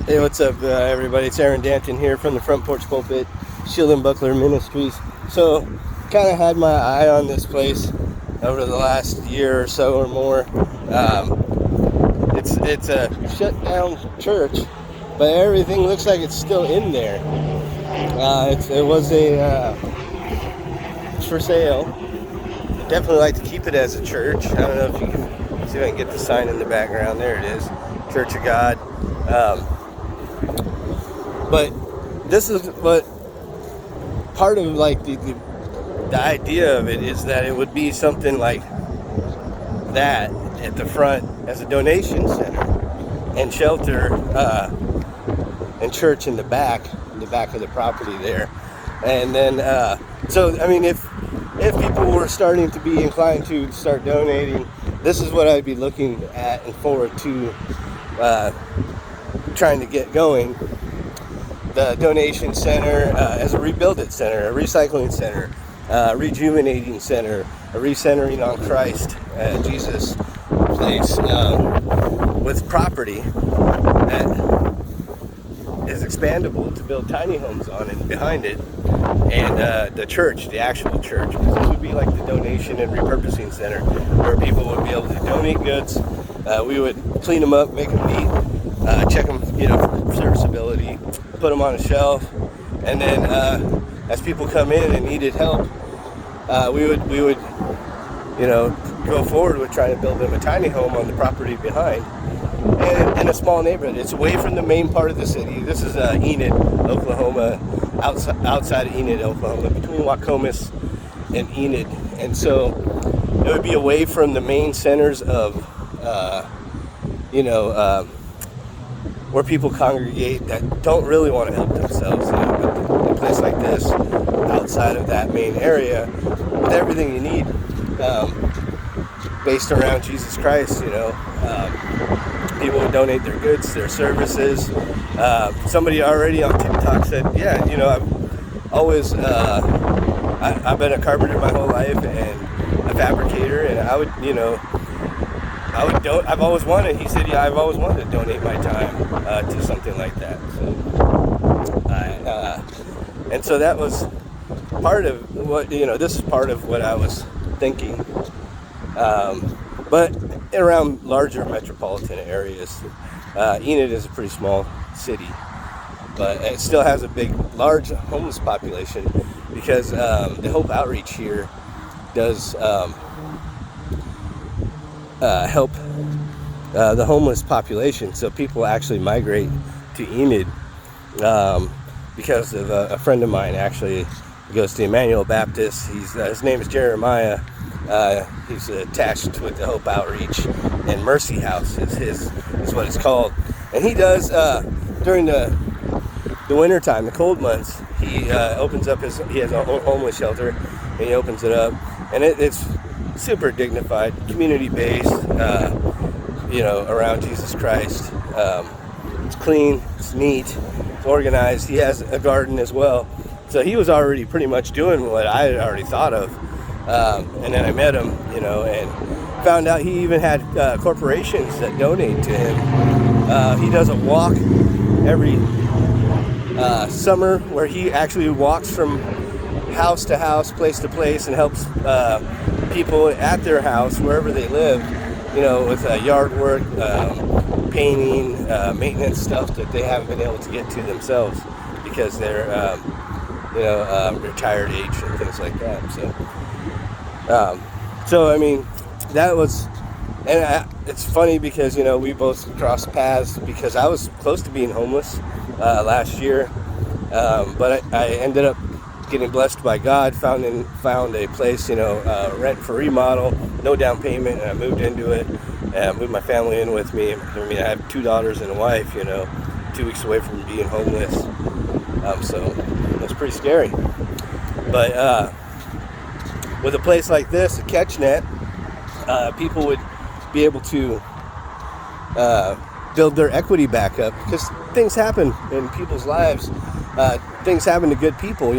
Hey, what's up, everybody? It's Aaron Danton here from the Front Porch Pulpit, Shield and Buckler Ministries. So, kind of had my eye on this place over the last year or so or more. It's a shut down church, but everything looks like it's still in there. It was it's for sale. I'd definitely like to keep it as a church. I don't know if you can see if I can get the sign in the background. There it is, Church of God. But this is what part of like the idea of it is, that it would be something like that at the front as a donation center, and shelter and church in the back of the property there. And then so I mean, if people were starting to be inclined to start donating, this is what I'd be looking at and forward to trying to get going. The donation center as a rebuild it center, a recycling center, rejuvenating center, a recentering on Christ, Jesus place, with property that is expandable to build tiny homes on and behind it, and the church, the actual church. This would be like the donation and repurposing center where people would be able to donate goods. We would clean them up, make them neat, check them, for serviceability, put them on a shelf, and then as people come in and needed help, we would go forward with trying to build them a tiny home on the property behind, and in a small neighborhood. It's away from the main part of the city. This is Enid, Oklahoma, outside of Enid, Oklahoma, between Waukomis and Enid, and so it would be away from the main centers of where people congregate that don't really want to help themselves. But a place like this, outside of that main area, with everything you need, based around Jesus Christ, people would donate their goods, their services. Somebody already on TikTok said, I've always, I've been a carpenter my whole life and a fabricator, and I've always wanted, he said, I've always wanted to donate my time to something like that. And so that was part of what, this is part of what I was thinking. But around larger metropolitan areas, Enid is a pretty small city, but it still has a large homeless population, because the Hope Outreach here does help the homeless population. So people actually migrate to Enid because of a friend of mine actually goes to Emmanuel Baptist. His name is Jeremiah. He's attached with the Hope Outreach, and Mercy House is what it's called. And he does during the winter time, the cold months, he opens up he has a homeless shelter, and he opens it up, and it's super dignified, community-based, around Jesus Christ. It's clean, it's neat, it's organized. He has a garden as well. So he was already pretty much doing what I had already thought of. And then I met him, and found out he even had corporations that donate to him. He does a walk every summer where he actually walks from house to house, place to place, and helps people at their house, wherever they live, with yard work, painting, maintenance stuff that they haven't been able to get to themselves because they're, retired age and things like that. So I mean, that was, and it's funny because, we both crossed paths, because I was close to being homeless last year, but I ended up getting blessed by God, found a place, rent for remodel, no down payment, and I moved into it, and moved my family in with me. I mean, I have 2 daughters and a wife, 2 weeks away from being homeless, so it was pretty scary. But with a place like this, a catch net, people would be able to build their equity back up, because things happen in people's lives. Things happen to good people,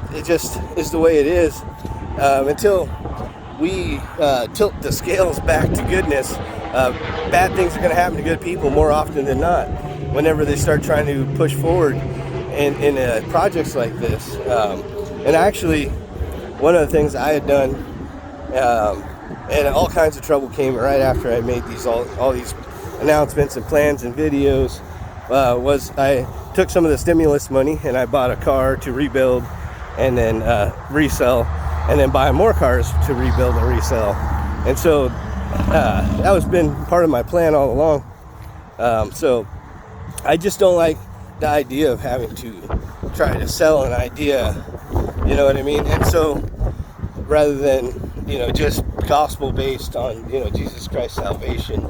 it just is the way it is. Until we tilt the scales back to goodness, bad things are going to happen to good people more often than not. whenever they start trying to push forward in projects like this. And actually, one of the things I had done, and all kinds of trouble came right after I made all these announcements and plans and videos, was I took some of the stimulus money and I bought a car to rebuild and then resell, and then buy more cars to rebuild and resell. And so that has been part of my plan all along. So I just don't like the idea of having to try to sell an idea, you know what I mean? And so rather than, just gospel based on, Jesus Christ salvation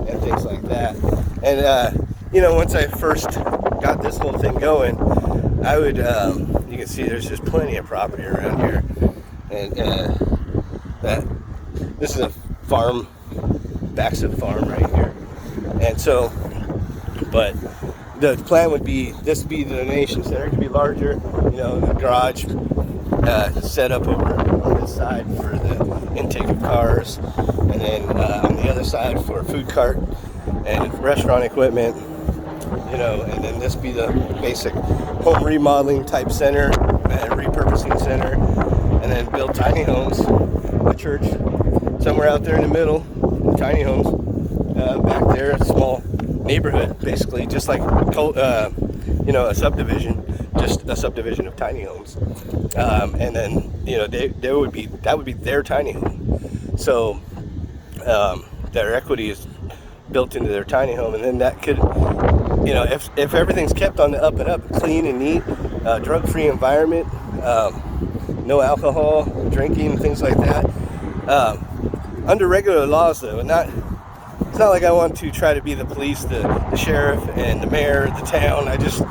and things like that. And, once I first got this whole thing going, I would, you can see there's just plenty of property around here. And this is a farm, backside farm right here. And so, but the plan would be, this would be the donation center. It could be larger, the garage set up over on this side for the intake of cars, and then on the other side for food cart and restaurant equipment, and then this be the basic home remodeling type center and repurposing center, and then build tiny homes, a church somewhere out there in the middle, tiny homes back there, a small neighborhood, basically, just like a subdivision, just a subdivision of tiny homes, and then that would be their tiny home. So their equity is built into their tiny home, and then that could, if everything's kept on the up and up, clean and neat, drug-free environment, no alcohol, drinking, things like that, under regular laws though, it's not like I want to try to be the police, the sheriff, and the mayor of the town. I just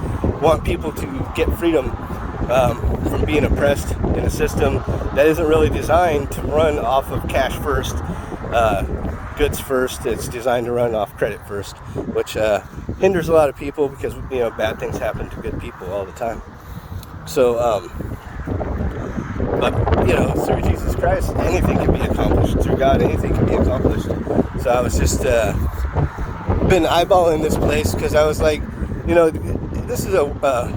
want people to get freedom from being oppressed in a system that isn't really designed to run off of cash first, goods first. It's designed to run off credit first, which hinders a lot of people because bad things happen to good people all the time. So, but through Jesus Christ, anything can be accomplished. Through God, anything can be accomplished. So I was just been eyeballing this place because I was like, this is a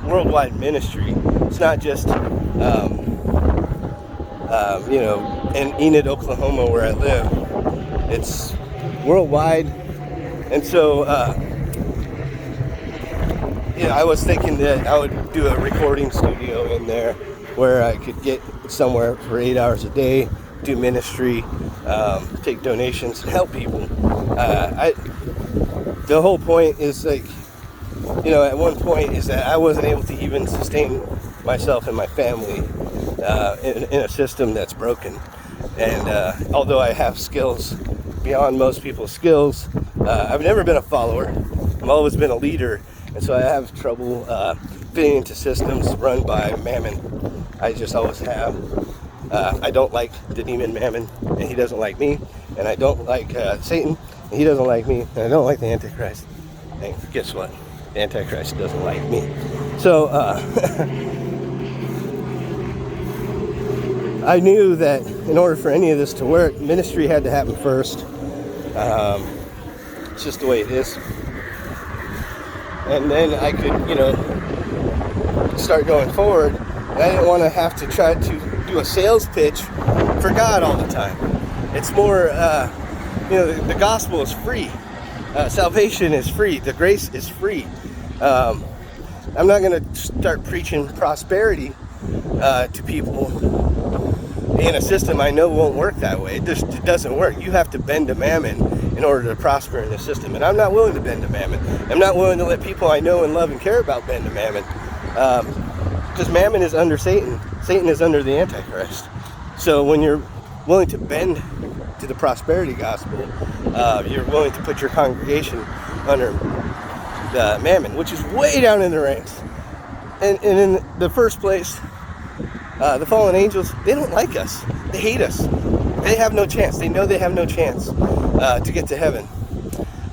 worldwide ministry. It's not just in Enid, Oklahoma, where I live. It's worldwide, and so I was thinking that I would do a recording studio in there where I could get somewhere for 8 hours a day, do ministry, take donations, and help people. The whole point is at one point is that I wasn't able to even sustain myself and my family in a system that's broken. And although I have skills beyond most people's skills, I've never been a follower. I've always been a leader, and so I have trouble fitting into systems run by mammon. I just always have. I don't like the demon mammon, and he doesn't like me. And I don't like Satan, and he doesn't like me. And I don't like the Antichrist. And guess what? The Antichrist doesn't like me. So I knew that in order for any of this to work, ministry had to happen first. It's just the way it is. And then I could, start going forward. And I didn't want to have to try to do a sales pitch for God all the time. It's more, the gospel is free. Salvation is free. The grace is free. I'm not going to start preaching prosperity to people in a system I know won't work that way. It doesn't work. You have to bend to mammon in order to prosper in this system. And I'm not willing to bend to mammon. I'm not willing to let people I know and love and care about bend to mammon. Because mammon is under Satan. Satan is under the Antichrist. So when you're willing to bend to the prosperity gospel, you're willing to put your congregation under the mammon, which is way down in the ranks. And in the first place, the fallen angels, they don't like us. They hate us. They have no chance. They know they have no chance to get to heaven.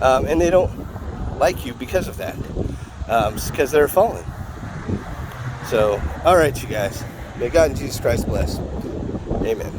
And they don't like you because of that. Because they're fallen. So, all right, you guys. May God and Jesus Christ bless. Amen.